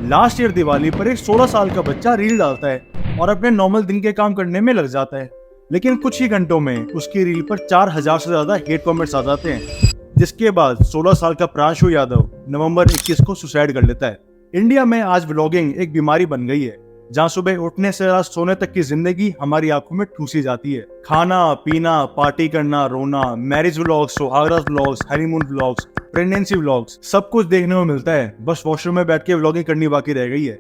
Last year Diwali पर एक 16 साल का बच्चा रील डालता है और अपने नॉर्मल दिन के काम करने में लग जाता है, लेकिन कुछ ही घंटों में उसकी रील पर 4000 से ज्यादा हेट कमेंट्स आ जाते हैं, जिसके बाद 16 साल का प्रांशु यादव नवंबर 21 को सुसाइड कर लेता है। इंडिया में आज व्लॉगिंग एक बीमारी बन गई है, जहाँ सुबह उठने से रात सोने तक की जिंदगी हमारी आंखों में ठूसी जाती है। खाना पीना, पार्टी करना, रोना, मैरिज व्लॉग्स, सुहागरात vlogs, honeymoon vlogs, pregnancy vlogs, सब कुछ देखने को मिलता है। बस वॉशरूम में बैठ के व्लॉगिंग करनी बाकी रह गई है।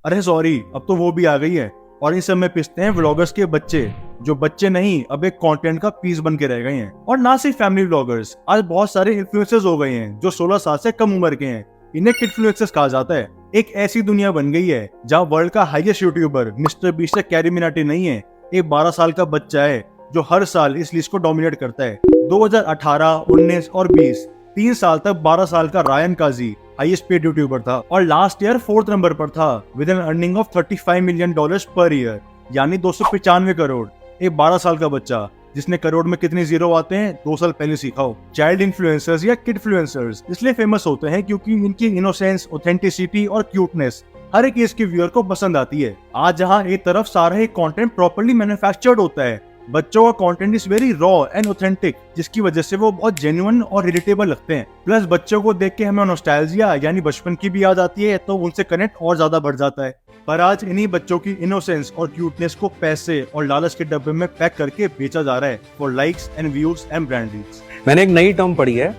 अरे सॉरी, अब तो वो भी आ गई है और इन सब में पिसते हैं व्लॉगर्स के बच्चे, जो बच्चे नहीं अब एक कंटेंट का पीस बन के रह गए हैं। और ना सिर्फ फैमिली व्लॉगर्स, आज बहुत सारे इन्फ्लुएंसर्स हो गए हैं जो 16 साल से कम उम्र के हैं। इन्हें किड इन्फ्लुएंसर्स कहा जाता है। एक ऐसी दुनिया बन गई है जहाँ वर्ल्ड का हाईएस्ट यूट्यूबर मिस्टर बीस्ट या कैरी मिनाटी नहीं है, एक 12 साल का बच्चा है जो हर साल इस लिस्ट को डोमिनेट करता है। 2018, 19 और 20 3 साल तक 12 साल का Ryan Kaji highest paid YouTuber था और लास्ट ईयर 4th नंबर पर था with an earning of $35 million per year, यानी 295 करोड़। एक 12 साल का बच्चा जिसने करोड़ में कितने जीरो आते हैं 2 साल पहले सीखा हो। चाइल्ड इन्फ्लुएंसर्स या किड इन्फ्लुएंसर्स इसलिए फेमस होते हैं क्योंकि इनकी इनोसेंस, ऑथेंटिसिटी और क्यूटनेस हर एक एज के व्यूअर को पसंद आती है। आज जहाँ एक तरफ सारा ही कंटेंट प्रॉपर्ली मैन्युफैक्चर्ड होता है, बच्चों का content is very raw and authentic, जिसकी वजह से वो बहुत जेन्युइन और रिलेटेबल लगते हैं। प्लस बच्चों को देख के हमें नॉस्टैल्जिया यानी बचपन की भी याद आती है, तो उनसे कनेक्ट और ज्यादा बढ़ जाता है। पर आज इन्हीं बच्चों की इनोसेंस और क्यूटनेस को पैसे और लालच के डब्बे में पैक करके बेचा जा रहा है for likes and views and brand reach. मैंने एक नई टर्म पढ़ी है,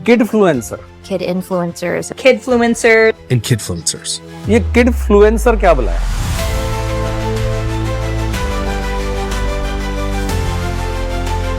kid influencer. Kid influencers. Kidfluencer. and kidfluencers. ये किड इन्फ्लुएंसर क्या बुला है?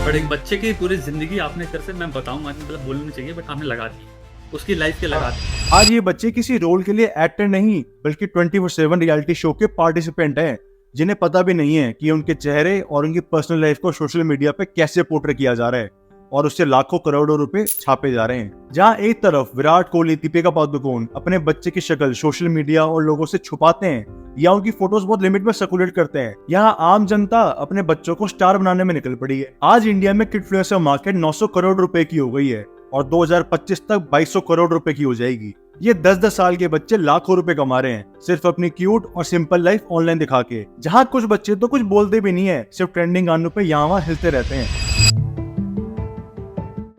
बट एक बच्चे की पूरी जिंदगी आपने कर से मैं बताऊंगा, मतलब बोलनी नहीं चाहिए बट आपने लगा दी, उसकी लाइफ के लगा दी। आज ये बच्चे किसी रोल के लिए एक्टर नहीं बल्कि 24/7 रियलिटी शो के पार्टिसिपेंट हैं, जिन्हें पता भी नहीं है कि उनके चेहरे और उनकी पर्सनल लाइफ को सोशल मीडिया पे कैसे पोर्ट्रे किया जा रहा है और उससे लाखों करोड़ों रुपए छापे जा रहे हैं। जहां एक तरफ विराट कोहली, दीपिका पादुकोण अपने बच्चे की शक्ल सोशल मीडिया और लोगों से छुपाते हैं या उनकी फोटोज बहुत लिमिट में सर्कुलेट करते हैं, यहाँ आम जनता अपने बच्चों को स्टार बनाने में निकल पड़ी है। आज इंडिया में किड इन्फ्लुएंसर मार्केट 900 करोड़ रुपए की हो गई है और 2025 तक 2200 करोड़ रुपए की हो जाएगी। ये 10-10 साल के बच्चे लाखों रुपए कमा रहे हैं सिर्फ अपनी क्यूट और सिंपल लाइफ ऑनलाइन दिखा के। जहाँ कुछ बच्चे तो कुछ बोलते भी नहीं है, सिर्फ ट्रेंडिंग गानों पे यहाँ वहाँ हिलते रहते हैं।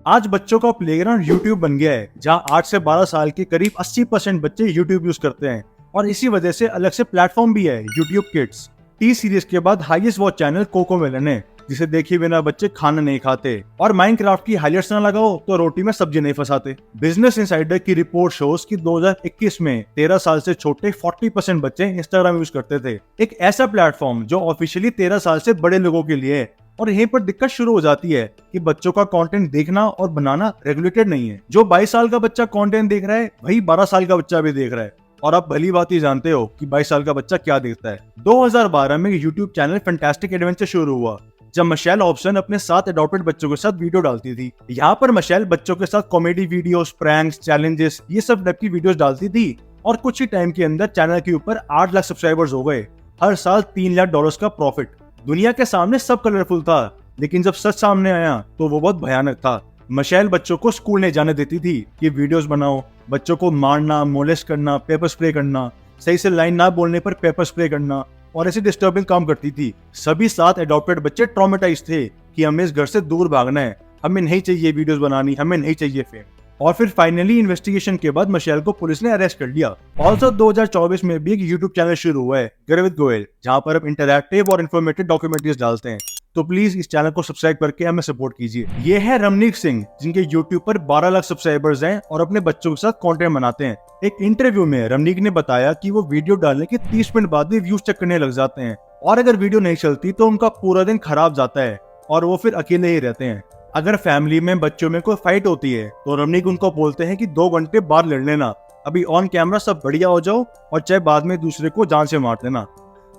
आज बच्चों का प्लेग्राउंड YouTube बन गया है, जहाँ 8 से 12 साल के करीब 80% बच्चे YouTube यूज करते हैं और इसी वजह से अलग से प्लेटफॉर्म भी है YouTube Kids। टी सीरीज के बाद हाईएस्ट वॉच चैनल कोकोमेलन है, जिसे देखे बिना बच्चे खाना नहीं खाते, और माइनक्राफ्ट की हाइलाइट्स ना लगाओ तो रोटी में सब्जी नहीं फंसाते। बिजनेस इंसाइडर की रिपोर्ट शोज कि 2021 में 13 साल से छोटे 40% बच्चे इंस्टाग्राम यूज करते थे, एक ऐसा प्लेटफॉर्म जो ऑफिशियली 13 साल से बड़े लोगों के लिए है। और यहीं पर दिक्कत शुरू हो जाती है कि बच्चों का कंटेंट देखना और बनाना रेगुलेटेड नहीं है। जो 22 साल का बच्चा कंटेंट देख रहा है वही 12 साल का बच्चा भी देख रहा है, और आप भली बात ही जानते हो कि 22 साल का बच्चा क्या देखता है। 2012 में यूट्यूब चैनल फैंटास्टिक एडवेंचर शुरू हुआ, जब मिशेल हॉब्सन अपने 7 अडॉप्टेड बच्चों के साथ वीडियो डालती थी। यहाँ पर मिशेल बच्चों के साथ कॉमेडी वीडियोस, प्रैंक्स, चैलेंजेस, ये सब टाइप की वीडियोस डालती थी और कुछ ही टाइम के अंदर चैनल के ऊपर 8 लाख सब्सक्राइबर्स हो गए, हर साल $3 लाख का प्रॉफिट। दुनिया के सामने सब कलरफुल था, लेकिन जब सच सामने आया तो वो बहुत भयानक था। मिशेल बच्चों को स्कूल नहीं जाने देती थी कि वीडियोस बनाओ, बच्चों को मारना, मोलेस्ट करना, पेपर स्प्रे करना, सही से लाइन ना बोलने पर पेपर स्प्रे करना और ऐसे डिस्टर्बिंग काम करती थी। सभी 7 अडॉप्टेड बच्चे ट्रॉमेटाइज थे कि हमें इस घर से दूर भागना है, हमें नहीं चाहिए वीडियोस बनानी, हमें नहीं चाहिए फेम। और फिर फाइनली इन्वेस्टिगेशन के बाद मिशेल को पुलिस ने अरेस्ट कर लिया। ऑल्सो 2024 में भी एक यूट्यूब चैनल शुरू हुआ है, गर्व विद गोयल, जहाँ पर आप इंटरैक्टिव और इन्फॉर्मेटिव डॉक्यूमेंट्रीज डालते हैं। तो प्लीज इस चैनल को सब्सक्राइब करके हमें सपोर्ट कीजिए। ये है रमनीक सिंह, जिनके यूट्यूब पर 12 लाख सब्सक्राइबर्स हैं और अपने बच्चों के साथ कंटेंट बनाते हैं। एक इंटरव्यू में रमनीक ने बताया कि वो वीडियो डालने के 30 मिनट बाद भी व्यूज चेक करने लग जाते हैं और अगर वीडियो नहीं चलती तो उनका पूरा दिन खराब जाता है और वो फिर अकेले ही रहते हैं। अगर फैमिली में बच्चों में कोई फाइट होती है तो रमनीक उनको बोलते हैं कि 2 घंटे बाद लड़ लेना, अभी ऑन कैमरा सब बढ़िया हो जाओ और चाहे बाद में दूसरे को जान से मार देना।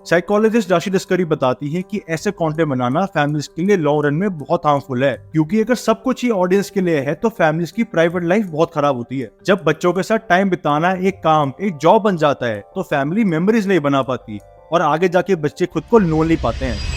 साइकोलॉजिस्ट राशि लस्करी बताती है कि ऐसे कंटेंट बनाना फैमिलीज के लिए लॉन्ग रन में बहुत हार्मफुल है, क्योंकि अगर सब कुछ ही ऑडियंस के लिए है तो फैमिलीज की प्राइवेट लाइफ बहुत खराब होती है। जब बच्चों के साथ टाइम बिताना एक काम, एक जॉब बन जाता है तो फैमिली मेमोरीज नहीं बना पाती और आगे जाके बच्चे खुद को लोनली पाते हैं।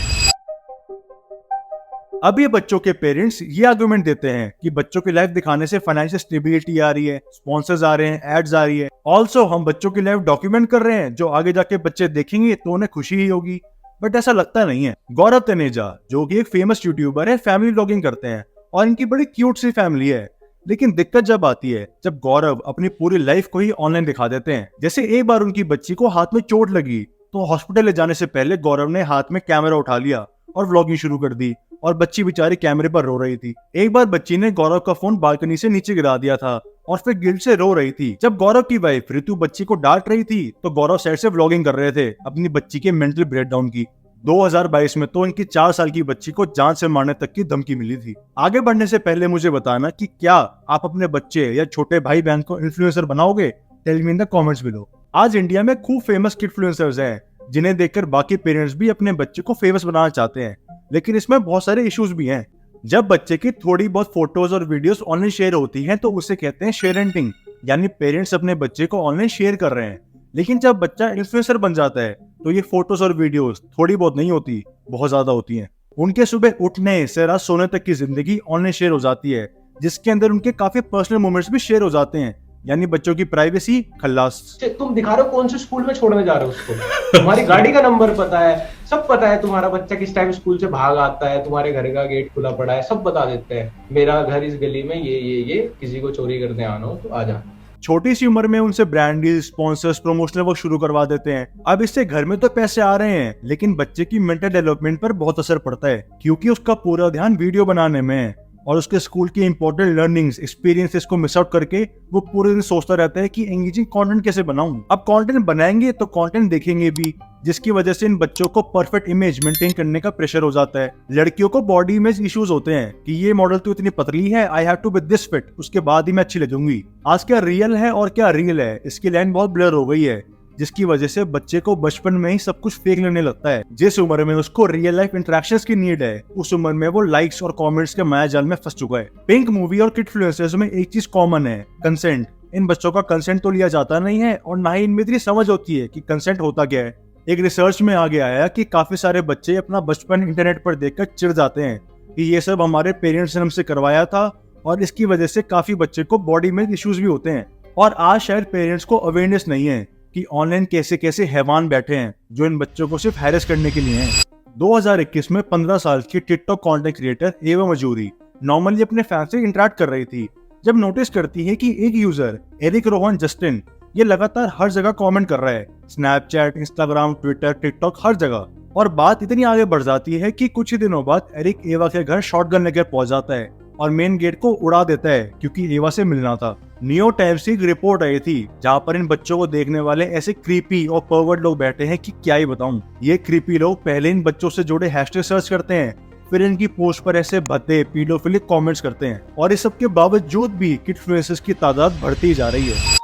अब ये बच्चों के पेरेंट्स ये आर्गुमेंट देते हैं कि बच्चों की लाइफ दिखाने से फाइनेंशियल स्टेबिलिटी आ रही है, स्पॉन्सर्स आ रहे हैं, एड्स आ रही है। ऑल्सो हम बच्चों की लाइफ डॉक्यूमेंट कर रहे हैं, जो आगे जाके बच्चे देखेंगे तो उन्हें खुशी ही होगी। बट ऐसा लगता नहीं है। गौरव तनेजा, जो कि एक फेमस यूट्यूबर है, फैमिली व्लॉगिंग करते हैं और इनकी बड़ी क्यूट सी फैमिली है। लेकिन दिक्कत जब आती है जब गौरव अपनी पूरी लाइफ को ही ऑनलाइन दिखा देते हैं। जैसे एक बार उनकी बच्ची को हाथ में चोट लगी तो हॉस्पिटल ले जाने से पहले गौरव ने हाथ में कैमरा उठा लिया और व्लॉगिंग शुरू कर दी और बच्ची बेचारी कैमरे पर रो रही थी। एक बार बच्ची ने गौरव का फोन बालकनी से नीचे गिरा दिया था और फिर गिल्ट से रो रही थी। जब गौरव की वाइफ ऋतु बच्ची को डांट रही थी तो गौरव साइड से व्लॉगिंग कर रहे थे अपनी बच्ची के मेंटल ब्रेकडाउन की। 2022 में तो इनकी 4 साल की बच्ची को जान से मारने तक की धमकी मिली थी। आगे बढ़ने से पहले मुझे बताना कि क्या आप अपने बच्चे या छोटे भाई बहन को इन्फ्लुएंसर बनाओगे? Tell me in the comments below. आज इंडिया में खूब फेमस किड इन्फ्लुएंसर्स हैं जिन्हें देखकर बाकी पेरेंट्स भी अपने बच्चे को फेमस बनाना चाहते हैं, लेकिन इसमें बहुत सारे इश्यूज भी हैं। जब बच्चे की थोड़ी बहुत फोटोज और वीडियोस ऑनलाइन शेयर होती हैं तो उसे कहते हैं शेयरेंटिंग, यानी पेरेंट्स अपने बच्चे को ऑनलाइन शेयर कर रहे हैं। लेकिन जब बच्चा इन्फ्लुएंसर बन जाता है तो ये फोटोज और वीडियोस थोड़ी बहुत नहीं होती, बहुत ज्यादा होती हैं। उनके सुबह उठने से रात सोने तक की जिंदगी ऑनलाइन शेयर हो जाती है, जिसके अंदर उनके काफी पर्सनल मोमेंट्स भी शेयर हो जाते हैं, यानी बच्चों की प्राइवेसी खल्लास। तुम दिखा रहे हो कौन से स्कूल में छोड़ने जा रहे हो उसको, तुम्हारी गाड़ी का नंबर पता है, सब पता है, तुम्हारा बच्चा किस टाइम स्कूल से भाग आता है, तुम्हारे घर का गेट खुला पड़ा है, सब बता देते हैं। मेरा घर इस गली में ये किसी को चोरी करने आना हो तो आ जा। छोटी सी उम्र में उनसे brand deal, sponsors, promotional work शुरू करवा देते हैं। अब इससे घर में तो पैसे आ रहे हैं, लेकिन बच्चे की मेंटल डेवलपमेंट पर बहुत असर पड़ता है, क्योंकि उसका पूरा ध्यान वीडियो बनाने में है और उसके स्कूल की इंपॉर्टेंट लर्निंग्स, एक्सपीरियंसेस को मिस आउट करके वो पूरे दिन सोचता रहता है कि एंगेजिंग कंटेंट कैसे बनाऊं। अब कंटेंट बनाएंगे तो कंटेंट देखेंगे भी, जिसकी वजह से इन बच्चों को परफेक्ट इमेज मेंटेन करने का प्रेशर हो जाता है। लड़कियों को बॉडी इमेज इश्यूज होते हैं कि ये मॉडल तो इतनी पतली है, I have to be this fit, उसके बाद ही मैं अच्छी लगूंगी। आज क्या रियल है और क्या रील है, इसकी लाइन बहुत ब्लर हो गई है, जिसकी वजह से बच्चे को बचपन में ही सब कुछ फेक लगने लगता है। जिस उम्र में उसको रियल लाइफ इंटरेक्शंस की नीड है, उस उम्र में वो लाइक्स और कमेंट्स के माया जाल में फंस चुका है। पिंक मूवी और किड इन्फ्लुएंसर्स में एक चीज कॉमन है, कंसेंट। इन बच्चों का कंसेंट तो लिया जाता नहीं है और ना ही इनमें इतनी समझ होती है कि कंसेंट होता क्या है। एक रिसर्च में आगे आया कि काफी सारे बच्चे अपना बचपन इंटरनेट पर देखकर चिढ़ जाते हैं कि ये सब हमारे पेरेंट्स ने हमसे करवाया था, और इसकी वजह से काफी बच्चे को बॉडी में इश्यूज भी होते हैं। और आज शायद पेरेंट्स को अवेयरनेस नहीं है कि ऑनलाइन कैसे कैसे हैवान बैठे हैं जो इन बच्चों को सिर्फ हैरेस करने के लिए हैं। 2021 में 15 साल की टिकटॉक कंटेंट क्रिएटर एवा मजूरी नॉर्मली अपने फैंस से इंटरेक्ट कर रही थी, जब नोटिस करती है कि एक यूजर एरिक रोहन जस्टिन ये लगातार हर जगह कमेंट कर रहा है, स्नैपचैट, इंस्टाग्राम, ट्विटर, टिकटॉक, हर जगह। और बात इतनी आगे बढ़ जाती है कि कुछ ही दिनों बाद एरिक एवा के घर शॉटगन लेकर पहुंच जाता है और मेन गेट को उड़ा देता है क्योंकि एवा से मिलना था। न्यू टाइम्स की एक रिपोर्ट आई थी जहां पर इन बच्चों को देखने वाले ऐसे क्रीपी और परवर्ट लोग बैठे हैं कि क्या ही बताऊं। ये क्रीपी लोग पहले इन बच्चों से जुड़े हैशटैग सर्च करते हैं, फिर इनकी पोस्ट पर ऐसे भद्दे पीडोफिलिक कमेंट्स करते हैं, और इस सब के बावजूद भी किड इन्फ्लुएंसर्स की तादाद बढ़ती जा रही है।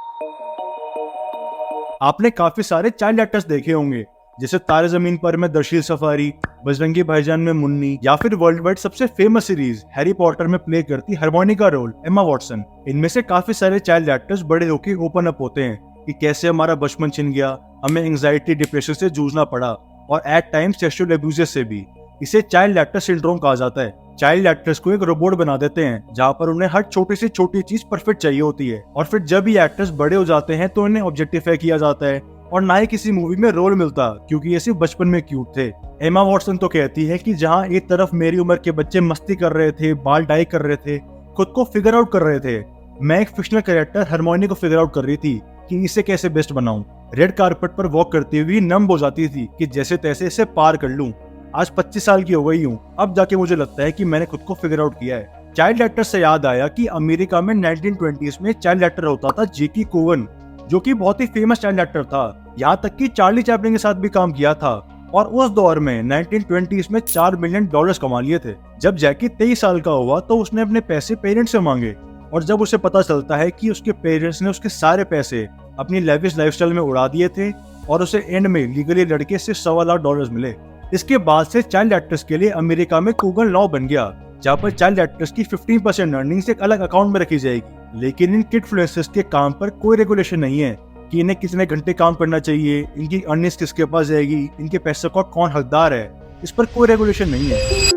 आपने काफी सारे चाइल्ड एक्टर्स देखे होंगे, जैसे तारे जमीन पर में दर्शील सफारी, बजरंगी भाईजान में मुन्नी, या फिर वर्ल्ड वाइड सबसे फेमस सीरीज हैरी पॉटर में प्ले करती हरमोनी का रोल एमा वॉटसन। इनमें से काफी सारे चाइल्ड एक्टर्स बड़े होकर ओपन अप होते हैं कि कैसे हमारा बचपन छिन गया, हमें एंजाइटी, डिप्रेशन से जूझना पड़ा, और एट टाइम्स सेक्सुअल अब्यूजेस से भी। इसे चाइल्ड एक्टर सिंड्रोम कहा जाता है। चाइल्ड एक्टर्स को एक रोबोट बना देते हैं जहाँ पर उन्हें हर छोटी से छोटी चीज परफेक्ट चाहिए होती है, और फिर जब ये एक्टर्स बड़े हो जाते हैं तो इन्हें ऑब्जेक्टिफाई किया जाता है और ना ही किसी मूवी में रोल मिलता, क्योंकि ये सिर्फ बचपन में क्यूट थे। एमा वॉटसन तो कहती है कि जहाँ एक तरफ मेरी उम्र के बच्चे मस्ती कर रहे थे, बाल डाई कर रहे थे, खुद को फिगर आउट कर रहे थे, मैं एक फिक्शनल कैरेक्टर हरमोनी को फिगर आउट कर रही थी कि इसे कैसे बेस्ट बनाऊं। रेड कारपेट पर वॉक करती हुई नम हो जाती थी कि जैसे तैसे इसे पार कर लूं। आज 25 साल की हो गई हूँ, अब जाके मुझे लगता है कि मैंने खुद को फिगर आउट किया है। चाइल्ड एक्टर से याद आया कि अमेरिका में 1920s में चाइल्ड एक्टर होता था जेकी कोवन, जो कि बहुत ही फेमस चाइल्ड एक्टर था, यहाँ तक कि चार्ली चैपलिन के साथ भी काम किया था, और उस दौर में 1920s में $4 मिलियन कमा लिए थे। जब जैकी 23 साल का हुआ तो उसने अपने पैसे पेरेंट्स से मांगे, और जब उसे पता चलता है कि उसके पेरेंट्स ने उसके सारे पैसे अपनी लेविश लाइफस्टाइल में उड़ा दिए थे और उसे एंड में लीगली लड़के से $1.25 लाख मिले। इसके बाद से चाइल्ड एक्टर्स के लिए अमेरिका में कोगन लॉ बन गया, जहाँ पर चाइल्ड एक्टर्स की 15% अर्निंग्स एक अलग अकाउंट में रखी जाएगी। लेकिन इन किड इन्फ्लुएंसर्स के काम पर कोई रेगुलेशन नहीं है कि इन्हें कितने घंटे काम करना चाहिए, इनकी अर्निंग्स किसके पास जाएगी, इनके पैसे का कौन हकदार है, इस पर कोई रेगुलेशन नहीं है।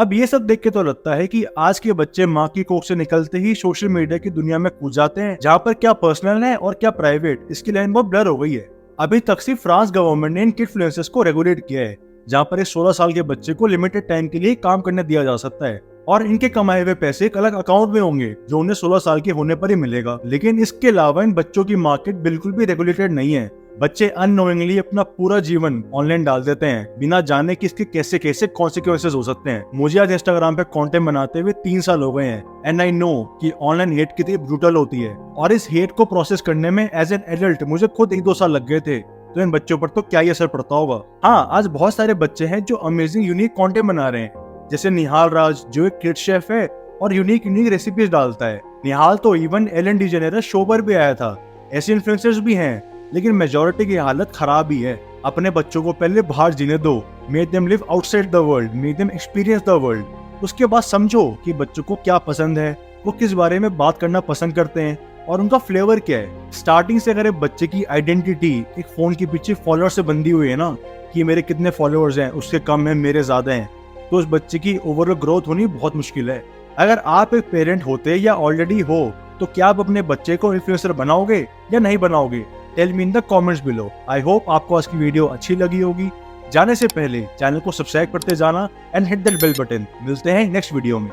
अब ये सब देख के तो लगता है कि आज के बच्चे माँ की कोख से निकलते ही सोशल मीडिया की दुनिया में कूद जाते हैं, जहाँ पर क्या पर्सनल है और क्या प्राइवेट, इसकी लाइन बहुत ब्लर हो गई है। अभी तक सिर्फ फ्रांस गवर्नमेंट ने इन किड इन्फ्लुएंसर्स को रेगुलेट किया है, जहाँ पर 16 साल के बच्चे को लिमिटेड टाइम के लिए काम करने दिया जा सकता है और इनके कमाए हुए पैसे एक अलग अकाउंट में होंगे जो उन्हें 16 साल के होने पर ही मिलेगा। लेकिन इसके अलावा इन बच्चों की मार्केट बिल्कुल भी रेगुलेटेड नहीं है। बच्चे अननोइंगली अपना पूरा जीवन ऑनलाइन डाल देते हैं बिना जाने कि इसके कैसे कैसे कॉन्सिक्वेंसेस हो सकते हैं। मुझे आज इंस्टाग्राम पे कंटेंट बनाते हुए 3 साल हो गए हैं एंड आई नो कि ऑनलाइन हेट कितनी ब्रूटल होती है और इस हेट को प्रोसेस करने में एज एन एडल्ट मुझे खुद 1-2 साल लग गए थे। तो इन बच्चों पर तो क्या ही असर पड़ता होगा। हाँ, आज बहुत सारे बच्चे हैं जो अमेजिंग यूनिक कंटेंट बना रहे हैं, जैसे निहाल राज जो एक किड शेफ है और यूनिक रेसिपीज डालता है। निहाल तो इवन एलन डीजेनेरेस शो पर भी आया था। ऐसे इन्फ्लुएंसर्स भी हैं, लेकिन मेजोरिटी की हालत खराब ही है। अपने बच्चों को पहले बाहर जीने दो, make them live outside the world, make them experience the world. उसके बाद समझो कि बच्चों को क्या पसंद है, वो किस बारे में बात करना पसंद करते हैं और उनका फ्लेवर क्या है। स्टार्टिंग से अगर एक बच्चे की आइडेंटिटी एक फोन के पीछे फॉलोअर से बंधी हुई है ना, कि मेरे कितने फॉलोअर्स हैं, उसके कम है मेरे ज्यादा हैं, तो उस बच्चे की ओवरऑल ग्रोथ होनी बहुत मुश्किल है। अगर आप एक पेरेंट होते या ऑलरेडी हो तो क्या आप अपने बच्चे को इन्फ्लुएंसर बनाओगे या नहीं बनाओगे? Tell me in the comments below. I hope आपको आज की वीडियो अच्छी लगी होगी। जाने से पहले चैनल को सब्सक्राइब करते जाना and hit that bell button. मिलते हैं नेक्स्ट वीडियो में।